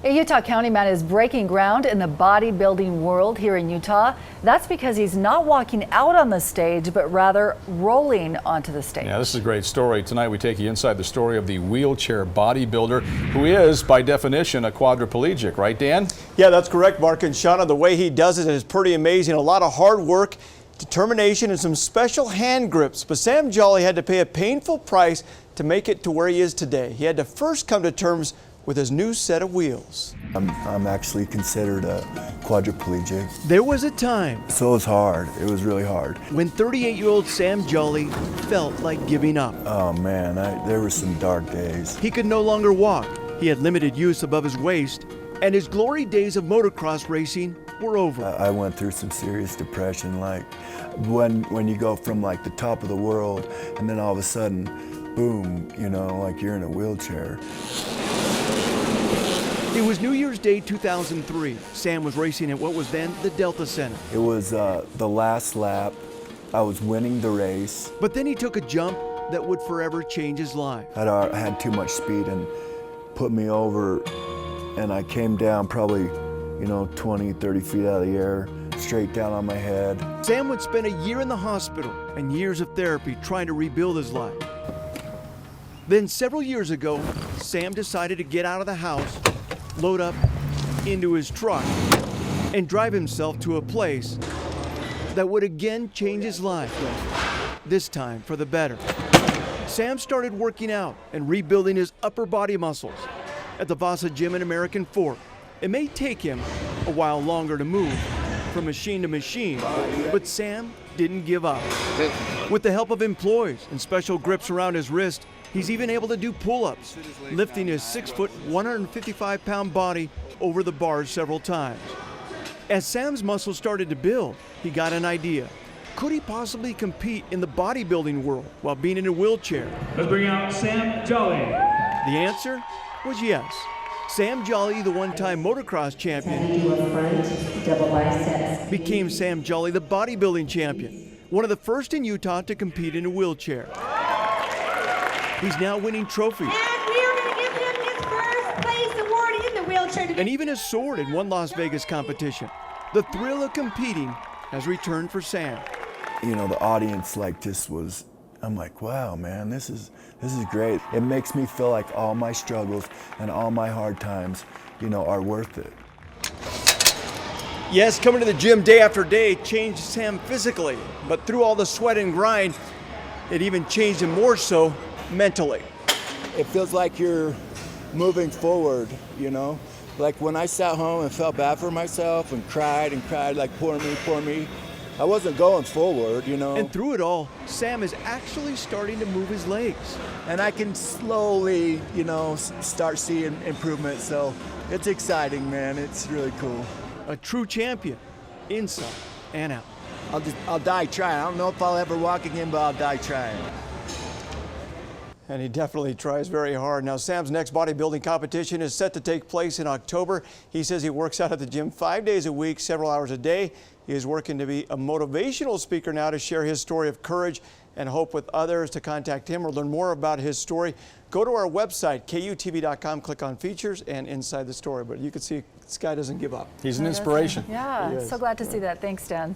A Utah County man is breaking ground in the bodybuilding world here in Utah. That's because he's not walking out on the stage, but rather rolling onto the stage. Yeah, this is a great story. Tonight we take you inside the story of the wheelchair bodybuilder who is, by definition, a quadriplegic. Right, Dan? Yeah, that's correct, Mark and Shauna. The way he does it is pretty amazing. A lot of hard work, determination, and some special hand grips. But Sam Jolley had to pay a painful price to make it to where he is today. He had to first come to terms with his new set of wheels. I'm actually considered a quadriplegic. There was a time, So it was hard. It was really hard. when 38-year-old Sam Jolley felt like giving up. Oh man, there were some dark days. He could no longer walk. He had limited use above his waist, and his glory days of motocross racing were over. I went through some serious depression, like when you go from like the top of the world and then all of a sudden, boom, you know, like you're in a wheelchair. It was New Year's Day 2003. Sam was racing at what was then the Delta Center. It was the last lap. I was winning the race. But then he took a jump that would forever change his life. I had too much speed and put me over, and I came down probably, 20, 30 feet out of the air, straight down on my head. Sam would spend a year in the hospital and years of therapy trying to rebuild his life. Then several years ago, Sam decided to get out of the house, load up into his truck, and drive himself to a place that would again change his life, this time for the better. Sam started working out and rebuilding his upper body muscles at the Vasa Gym in American Fork. It may take him a while longer to move from machine to machine, but Sam didn't give up. With the help of employees and special grips around his wrist, he's even able to do pull-ups, lifting his 6-foot, 155-pound body over the bars several times. As Sam's muscles started to build, he got an idea. Could he possibly compete in the bodybuilding world while being in a wheelchair? Let's bring out Sam Jolley. The answer was yes. Sam Jolley, the one-time motocross champion, became Sam Jolley, the bodybuilding champion, one of the first in Utah to compete in a wheelchair. He's now winning trophies. And we are going to give him his first place award in the wheelchair today. And even a sword in one Las Vegas competition. The thrill of competing has returned for Sam. The audience I'm like, wow, man, this is great. It makes me feel like all my struggles and all my hard times, are worth it. Yes, coming to the gym day after day changed Sam physically, but through all the sweat and grind, it even changed him more so mentally. It feels like you're moving forward, Like when I sat home and felt bad for myself and cried, like, poor me, I wasn't going forward, And through it all, Sam is actually starting to move his legs. And I can slowly, start seeing improvement. So it's exciting, man. It's really cool. A true champion, inside and out. I'll die trying. I don't know if I'll ever walk again, but I'll die trying. And he definitely tries very hard. Now, Sam's next bodybuilding competition is set to take place in October. He says he works out at the gym 5 days a week, several hours a day. He is working to be a motivational speaker now to share his story of courage and hope with others. To contact him or learn more about his story, go to our website, KUTV.com, click on features and inside the story. But you can see this guy doesn't give up. He's an inspiration. Yeah, so glad to see that. Thanks, Dan.